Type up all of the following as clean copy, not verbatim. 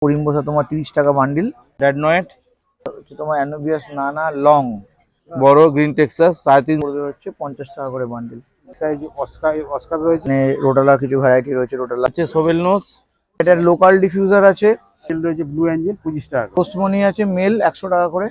করিমবসা তোমার 30 টাকা বান্ডিল। রেডনয়েট হচ্ছে তোমার অ্যানোবিয়াস নানা লং বড় গ্রিন টেক্সাস 3.5 পড়বে হচ্ছে 50 টাকা করে বান্ডিল। সাইজ অস্কার রয়েছে, মানে রোটালা কিছু ভ্যারাইটি রয়েছে। রোটালা আছে সোবেল নোস, এটার লোকাল ডিফিউজার আছে রয়েছে ব্লু অ্যাঞ্জেল 25 টাকা। ওসমনি আছে মেল 100 টাকা করে।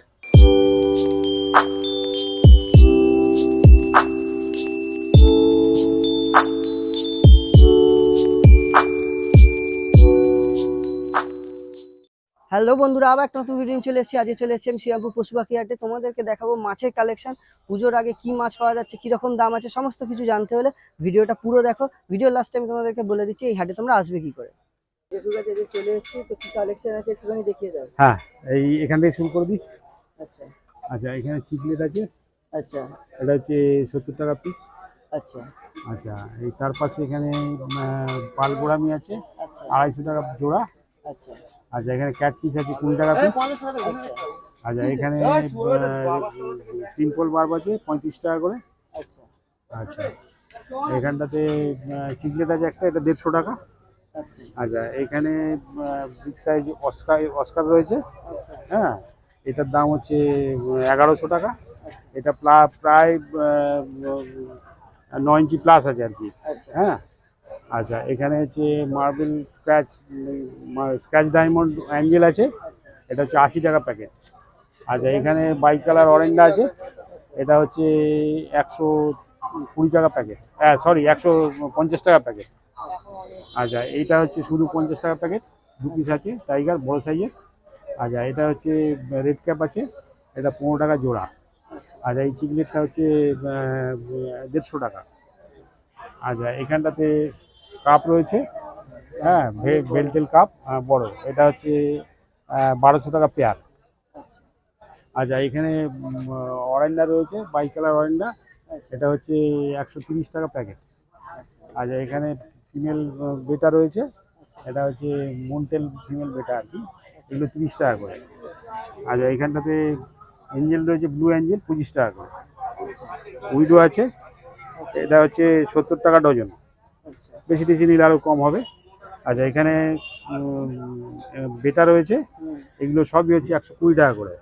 হ্যালো বন্ধুরা, আবার একটা নতুন ভিডিও চলে এসেছি। আজকে চলে এসেছি আমি শ্রীরামপুর পশু পাখি হাটে। তোমাদেরকে দেখাবো মাছের কালেকশন। পুজোর আগে কি মাছ পাওয়া যাচ্ছে, কিরকম দাম আছে, সমস্ত কিছু জানতে হলে ভিডিওটা পুরো দেখো। ভিডিও লাস্ট টাইম তোমাদেরকে বলে দিচ্ছি এই হাটে তোমরা আসবে কি করে। ঠিক আছে, যে চলে এসেছি তো কি কালেকশন আছে একটুখানি দেখিয়ে দাও। হ্যাঁ, এই এখান থেকে শুরু করে দিই। আচ্ছা আচ্ছা, এখানে চিকলেট আছে, আচ্ছা এটা হচ্ছে 70 টাকা পিস। আচ্ছা আচ্ছা, এই তার পাশে এখানে পালগোড়ামি আছে, আচ্ছা 250 টাকা জোড়া। আচ্ছা আচ্ছা, এখানে ক্যাট পিস আছে 20 টাকা পিস। আচ্ছা আচ্ছা, এখানে সিম্পল বার্ব আছে 35 টাকা করে। আচ্ছা আচ্ছা, এখানটাতে চিকলেট আছে একটা, এটা 150 টাকা। আচ্ছা আচ্ছা, এখানে বিগ সাইজ অস্কার রয়েছে। আচ্ছা হ্যাঁ, এটার দাম হচ্ছে 1100 টাকা। এটা প্রায় 9 ইঞ্চি প্লাস আছে আর কি। আচ্ছা হ্যাঁ। আচ্ছা, এখানে হচ্ছে মার্বেল স্ক্র্যাচ ডায়মন্ড অ্যাঞ্জেল আছে, এটা হচ্ছে 80 টাকা প্যাকেট। আচ্ছা, এখানে বাই কালার অরেঞ্জা আছে, এটা হচ্ছে 120 টাকা প্যাকেট। হ্যাঁ সরি, 150 টাকা প্যাকেট। আচ্ছা, এইটা হচ্ছে শুধু 50 টাকা প্যাকেট, 2 পিস আছে টাইগার বড় সাইজের। আচ্ছা, এটা হচ্ছে রেড ক্যাপ আছে, এটা 15 টাকা জোড়া। আচ্ছা, এই চিকলেটটা হচ্ছে 150 টাকা। আচ্ছা, এখানটাতে কাপ রয়েছে, হ্যাঁ বেলটেল কাপ বড়, এটা হচ্ছে 1200 টাকা পেয়ার। আচ্ছা, এখানে অরেঞ্জা রয়েছে, বাই কালার অরেঞ্জা, এটা হচ্ছে 130 টাকা প্যাকেট। আচ্ছা, এখানে ফিমেল বেটা রয়েছে, এটা হচ্ছে মন্টেল ফিমেল বেটা আর কি, এগুলো 30 টাকা করে। আচ্ছা, এখানটাতে এঞ্জেল রয়েছে, ব্লু অ্যাঞ্জেল 25 টাকা করে। উইডো আছে, এটা হচ্ছে 70 টাকা ডজন, বেশি টেশি নিলে আরও কম হবে। আচ্ছা, এখানে বেটা রয়েছে, এগুলো সবই হচ্ছে 120 টাকা করে।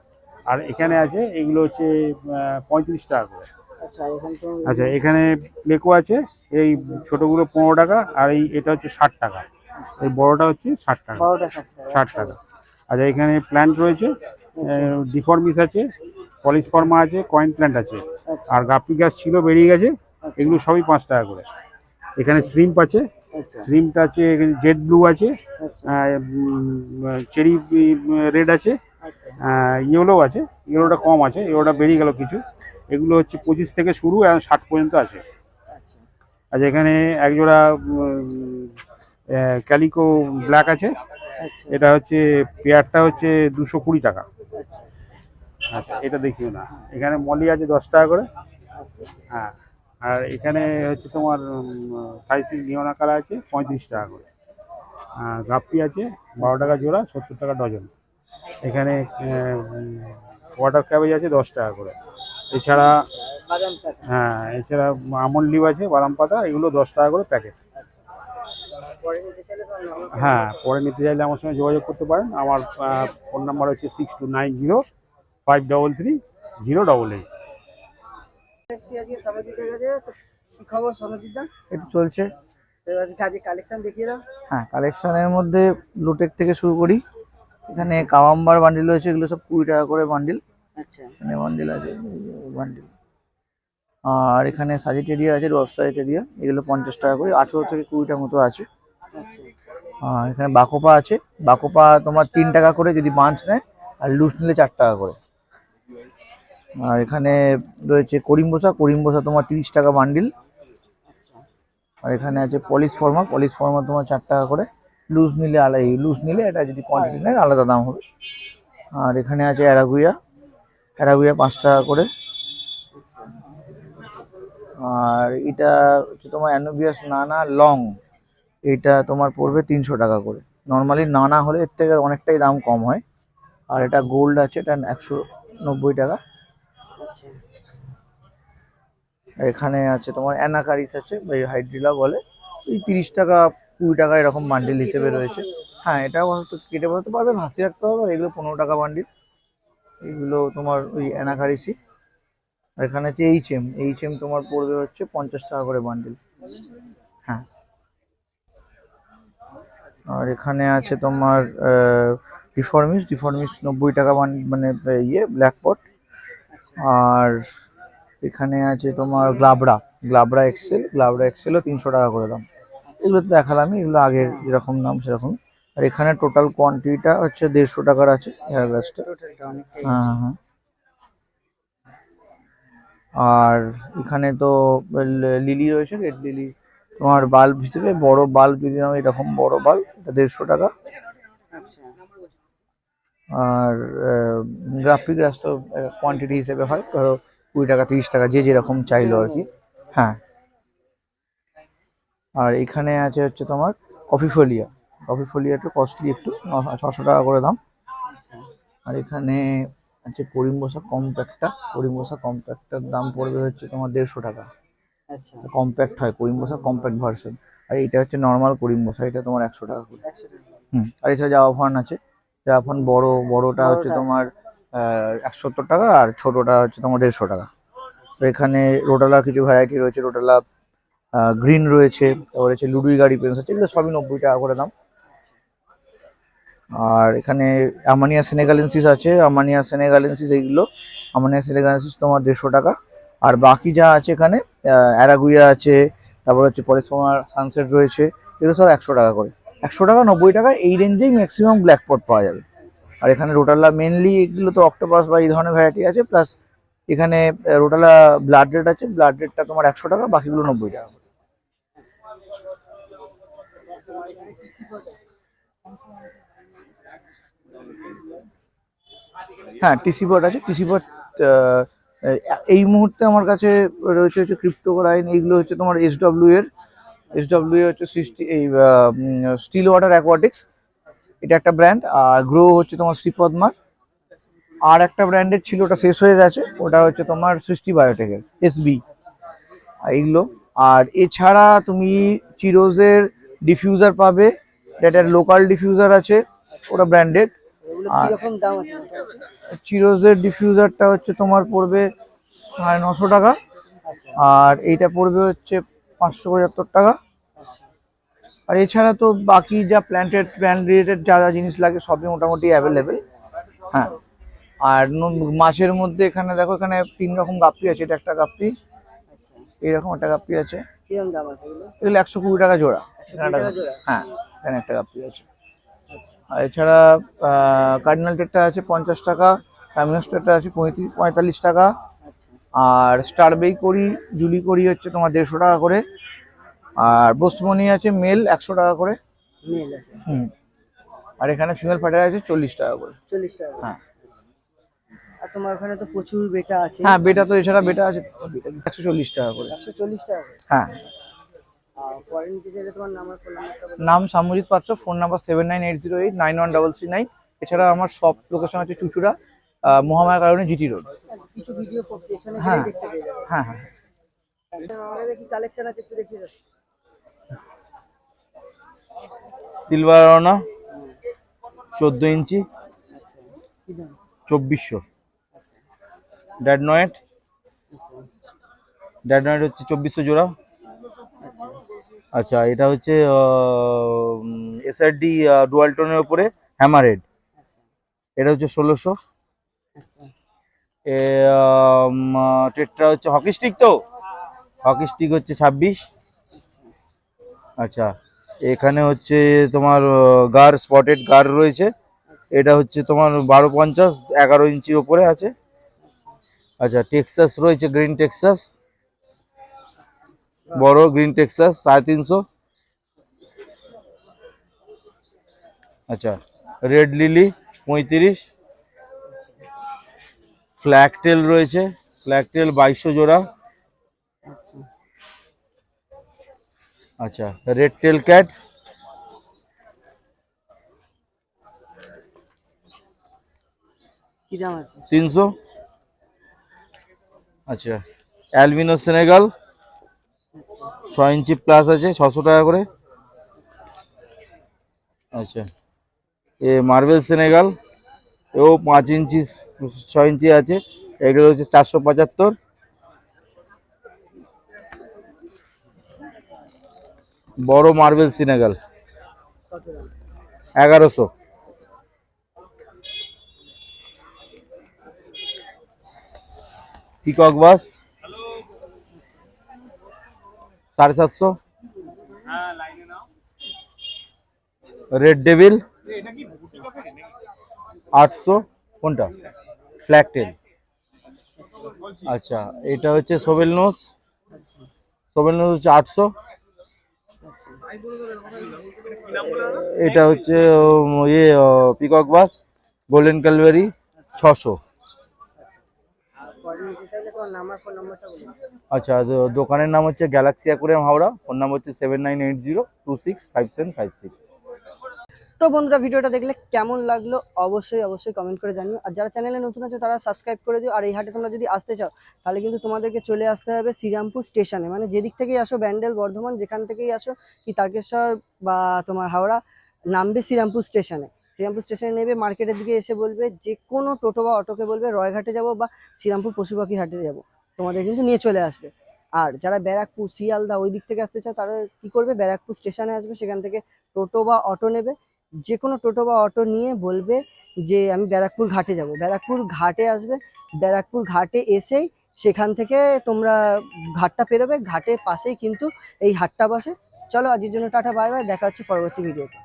আর এখানে আছে এগুলো হচ্ছে 35 টাকা করে। আচ্ছা, এখানে প্লেকো আছে, এই ছোটোগুলো 15 টাকা, আর এটা হচ্ছে 60 টাকা। এই বড়টা হচ্ছে 60 টাকা। 60 টাকা। আচ্ছা, এখানে প্ল্যান্ট রয়েছে, ডিফরমিস আছে, পলিসফর্মা আছে, কয়েন প্ল্যান্ট আছে, আর গাপ্পি গাছ ছিল বেরিয়ে গেছে, এগুলো সবই 5 টাকা করে। এখানে শ্রিম্প আছে, শ্রিম্পটা আছে জেড ব্লু আছে, চেরি রেড আছে, ইয়েলো আছে, ইয়েলোটা কম আছে, ইয়েলোটা বেরিয়ে গেল কিছু। এগুলো হচ্ছে 25 থেকে শুরু, 60 পর্যন্ত আছে। আচ্ছা, এখানে একজোড়া ক্যালিকো ব্ল্যাক আছে, এটা হচ্ছে পেয়ারটা হচ্ছে 220 টাকা। আচ্ছা, এটা দেখিও না। এখানে মলি আছে 10 টাকা করে। হ্যাঁ, আর এখানে হচ্ছে তোমার সাইসিং নিয়না কালার আছে 35 টাকা করে। গাপ্পি আছে 12 টাকা জোড়া, 70 টাকা ডজন। এখানে ওয়াটার ক্যাবেজ আছে 10 টাকা করে। এছাড়া হ্যাঁ, এছাড়া আমন্ড লিভ আছে, বাদাম পাতা, এগুলো 10 টাকা করে প্যাকেট। হ্যাঁ, পরে নিতে চাইলে আমার সঙ্গে যোগাযোগ করতে পারেন। আমার ফোন নাম্বার হচ্ছে 6290533088। এটা চলছে। কালেকশন দেখিয়ে দাও। হ্যাঁ, কালেকশনের মধ্যে ব্লুটেক থেকে শুরু করি। এখানে কাওয়াম্বার বান্ডিল রয়েছে, এগুলো সব 20 টাকা করে বান্ডিল। আচ্ছা এখানে বান্ডিল আছে, বান্ডিল। আর এখানে সাজিটেরিয়া আছে, রস সাজিটেরিয়া, এগুলো 50 টাকা করে, 18 থেকে 20টার মতো আছে। আচ্ছা আর এখানে বাকোপা আছে, বাকোপা তোমার 3 টাকা করে যদি বাঁচ নেয়, আর লুজ নিলে 4 টাকা করে। আর এখানে রয়েছে করিমবসা, করিমবসা তোমার 30 টাকা বান্ডিল। আর এখানে আছে পলিশ ফর্মা তোমার 4 টাকা করে, লুজ নিলে আলাদা, লুজ নিলে এটা যদি কোয়ান্টিটি নেয় আলাদা দাম হবে। আর এখানে আছে অ্যারাগুইয়া, 5 টাকা করে। আর এটা হচ্ছে তোমার অ্যানোবিয়াস নানা লং, এটা তোমার পড়বে 300 টাকা করে। নর্মালি নানা হলে এর থেকে অনেকটাই দাম কম হয়। আর এটা গোল্ড আছে, এটা 190 টাকা। এখানে আছে তোমার অ্যানাকারিস আছে, হাইড্রিলা বলে, এই 30 টাকা 20 টাকা এরকম বান্ডিল হিসেবে রয়েছে। হ্যাঁ এটা কেটে বসাতে পারবে, ভাসি রাখতে হবে। আর এগুলো 15 টাকা বান্ডিল। এগুলো তোমার ওই অ্যানাকারিসি। আর এখানে আছে এইচএম তোমার পড়বে হচ্ছে 50 টাকা করে বান্ডিল। হ্যাঁ, আর এখানে আছে তোমার ডিফরমিস 90 টাকা মানে ব্ল্যাকপট। আর এখানে আছে তোমার গ্লাবরা এক্সেলও 300 টাকা করে দাম। এগুলো তো দেখালামই, এগুলো আগের যেরকম দাম সেরকম। আর এখানে টোটাল কোয়ান্টিটিটা হচ্ছে 150 টাকার আছে হেয়ার গ্লাসটা। টোটালটা অনেকটাই হ্যাঁ আছে। হ্যাঁ। আর এখানে তো লিলি রয়েছে, রেড লিলি। তোমার বাল্ব হিসেবে বড় বাল্ব যদি নাও, এরকম বড় বাল্ব, এটা 150 টাকা। আচ্ছা আর গ্রাফিক গ্লাস তো কোয়ান্টিটি হিসেবে হয়, ধরো 20 টাকা 30 টাকা, যে যেরকম চাইলো আর কি। হ্যাঁ। আর এখানে আছে হচ্ছে তোমার কফি ফোলিয়া একটু কস্টলি, একটু 600 টাকা করে দাম। আচ্ছা আর এখানে আছে করিমবসা কম্প্যাক্টটার দাম পড়বে হচ্ছে তোমার 150 টাকা। আচ্ছা কম্প্যাক্ট হয় করিমবসা, কম্প্যাক্ট ভার্সন। আর এটা হচ্ছে নর্মাল করিমবসা, এটা তোমার 100 টাকা করে। 100 টাকা। আর এছাড়া জাভা আছে। জাভা বড়টা হচ্ছে বড়টা তোমার 170 টাকা, আর ছোটটা হচ্ছে তোমার 150 টাকা। তো এখানে রোটালা কিছু ভ্যারাইটি রয়েছে, রোটালা গ্রিন রয়েছে, তারপর হচ্ছে লুডুই গাড়ি পেন্স আছে, এগুলো সবই 90 টাকা করে দাম। আর এখানে আমানিয়া সেনেগালেন্সিস আছে, আমানিয়া সেনেগালেন্সিস তোমার 150 টাকা। আর বাকি যা আছে এখানে অ্যারাগুইয়া আছে, তারপর হচ্ছে পলিসমোনার সানসেট রয়েছে, এগুলো সব 100 টাকা করে। 100 টাকা 90 টাকা এই রেঞ্জেই ম্যাক্সিমাম ব্ল্যাকপট পাওয়া যাবে। আর এখানে রোটালা মেনলি এগুলো তো অক্টোপাস বা এই ধরনের ভ্যারাইটি আছে, প্লাস এখানে রোটালা ব্লাড রেড আছে, ব্লাড রেডটা তোমার 100 টাকা, বাকিগুলো 90 টাকা। হ্যাঁ, টিসি আছে, এই মুহূর্তে আমার কাছে রয়েছে হচ্ছে ক্রিপ্টোকোরাইন। এইগুলো হচ্ছে তোমার এসডব্লিউ হচ্ছে স্টিল ওয়াটার অ্যাকোয়াটিক্স, এটা একটা ব্র্যান্ড। আর গ্রো হচ্ছে তোমার শ্রীপদ্মার। আর একটা ব্র্যান্ডের ছিল, ওটা শেষ হয়ে গেছে, ওটা হচ্ছে তোমার সৃষ্টি বায়োটেকের এসবি। এইগুলো। আর এছাড়া তুমি চিরোজের ডিফিউজার পাবে, এটা লোকাল ডিফিউজার আছে, ওটা ব্র্যান্ডেড। এগুলো আর কিরকম দাম আছে? চিরোজের ডিফিউজারটা হচ্ছে তোমার পড়বে 950 টাকা। আচ্ছা আর এইটা পড়বে হচ্ছে 575 টাকা। আচ্ছা আর এছাড়া তো বাকি যা প্ল্যান্ট রিলেটেড যা যা জিনিস লাগে সবই মোটামুটি অ্যাভেলেবেল। হ্যাঁ। আর মাছের মধ্যে এখানে দেখো, এখানে 3 রকম গাপ্পি আছে, এটা একটা গাপ্পি, আচ্ছা এইরকম একটা গাপ্পি আছে। কিরকম দাম আছে এগুলো? এগুলো 120 টাকা জোড়া। 120 টাকা জোড়া? হ্যাঁ, এখানে একটা গাপ্পি আছে। আচ্ছা আর এছাড়া কার্ডিনাল টেটটা আছে 50 টাকা, ফ্যামিনাস টেটটা আছে 45 টাকা। আচ্ছা আর স্টারবেই করি, জুলি করি হচ্ছে তোমার 150 টাকা করে। আর বোসমনি আছে মেল 100 টাকা করে। মেল আছে হুম। আর এখানে ফিমেল ফাইটার আছে 40 টাকা করে। 40 টাকা করে। হ্যাঁ। আর তোমার ওখানে তো প্রচুর বেটা আছে। হ্যাঁ, বেটা তো এছাড়া বেটা আছে 140 টাকা করে। 140 টাকা করে। হ্যাঁ। আর পরে নিতে চাইলে তোমার নাম্বার ফোন নাম্বারটা বলো। নাম সামুজিৎ পাত্র, ফোন নাম্বার 7980891339। এছাড়া আমার সব লোকেশন আছে চুচুড়া, মহামায়া কারণে জিটি রোড। কিছু ভিডিও পেছনে হ্যাঁ। গেলেই দেখতে পেয়ে যাবে। হ্যাঁ হ্যাঁ। আমাদের কি কালেকশন আছে একটু দেখিয়ে দাও। সিলভার অনা 14 ইঞ্চি আচ্ছা কি দাম? 2400। আচ্ছা ড্যাডনয়েট আচ্ছা হচ্ছে 2400 জোড়া। আচ্ছা আচ্ছা, এটা হচ্ছে এসআরডি ডুয়াল টোনের উপরে হ্যামারহেড, আচ্ছা এটা হচ্ছে 1600। আচ্ছা টেট্রা হচ্ছে হকি স্টিক, তো হকি স্টিক হচ্ছে 26। আচ্ছা, এখানে হচ্ছে তোমার স্পটেড গার রয়েছে, এটা হচ্ছে তোমার 1250, 11 ইঞ্চির ওপরে আছে। আচ্ছা, টেক্সাস রয়েছে, গ্রিন টেক্সাস, বড় গ্রিন টেক্সাস 350। আচ্ছা, রেড লিলি 35। ফ্ল্যাগ টেল রয়েছে, ফ্ল্যাগ টেল 2200 জোড়া। আচ্ছা আচ্ছা, রেড টেল ক্যাট কি দাম আছে? 300। আচ্ছা, অ্যালবিনো সেনেগাল 6 ইঞ্চি প্লাস আছে, 600 টাকা করে। আচ্ছা, এ মার্বেল সেনেগাল, এও 5 ইঞ্চি 6 ইঞ্চি আছে, এগুলো হচ্ছে 475। বড় মার্বেল সেনেগাল কত দাম? 1100। পিকক বাস 750। Red devil 800। কোনটা? ফ্ল্যাগ টেল। আচ্ছা, এটা হচ্ছে সোবেল নোস। আচ্ছা সোবেল নোস হচ্ছে 800। আচ্ছা এটা হচ্ছে পিকক বাস গোল্ডেন কালভারি 600। পরে নিতে চাইলে তোমার নাম্বার ফোন নাম্বারটা বলুন। আচ্ছা, দোকানের নাম হচ্ছে Galaxy aquarium Howrah, phone number হচ্ছে 7980265756। তো বন্ধুরা ভিডিওটা দেখলে কেমন লাগলো অবশ্যই অবশ্যই কমেন্ট করে জানিও। আর যারা চ্যানেলে নতুন আছে তারা সাবস্ক্রাইব করে দিও। আর এই হাটে তোমরা যদি আসতে চাও তাহলে কিন্তু তোমাদেরকে চলে আসতে হবে শ্রীরামপুর স্টেশনে, মানে যেদিক থেকেই আসো ব্যান্ডেল বর্ধমান যেখান থেকেই আসো, কি তারকেশ্বর বা তোমার হাওড়া, নামবে শ্রীরামপুর স্টেশনে। শ্রীরামপুর স্টেশনে নেবে, মার্কেটের দিকে এসে বলবে যে কোনো টোটো বা অটোকে বলবে রয়ঘাটে যাব বা শ্রীরামপুর পশু পাখি হাটে যাব, তোমাদের কিন্তু নিয়ে চলে আসবে। আর যারা ব্যারাকপুর শিয়ালদা ওই দিক থেকে আসতে চাও তারা কি করবে, ব্যারাকপুর স্টেশনে আসবে, সেখান থেকে টোটো বা অটো নেবে। যে কোনো টোটো বা অটো নিয়ে বলবে যে আমি ব্যারাকপুর ঘাটে যাব, ব্যারাকপুর ঘাটে আসবে। ব্যারাকপুর ঘাটে এসেই সেখান থেকে তোমরা ঘাটটা পেরোবে, ঘাটের পাশেই কিন্তু এই হাটটা বসে। চলো আজকের জন্য টাটা, বাই বাই, দেখা হচ্ছে পরবর্তী ভিডিওতে।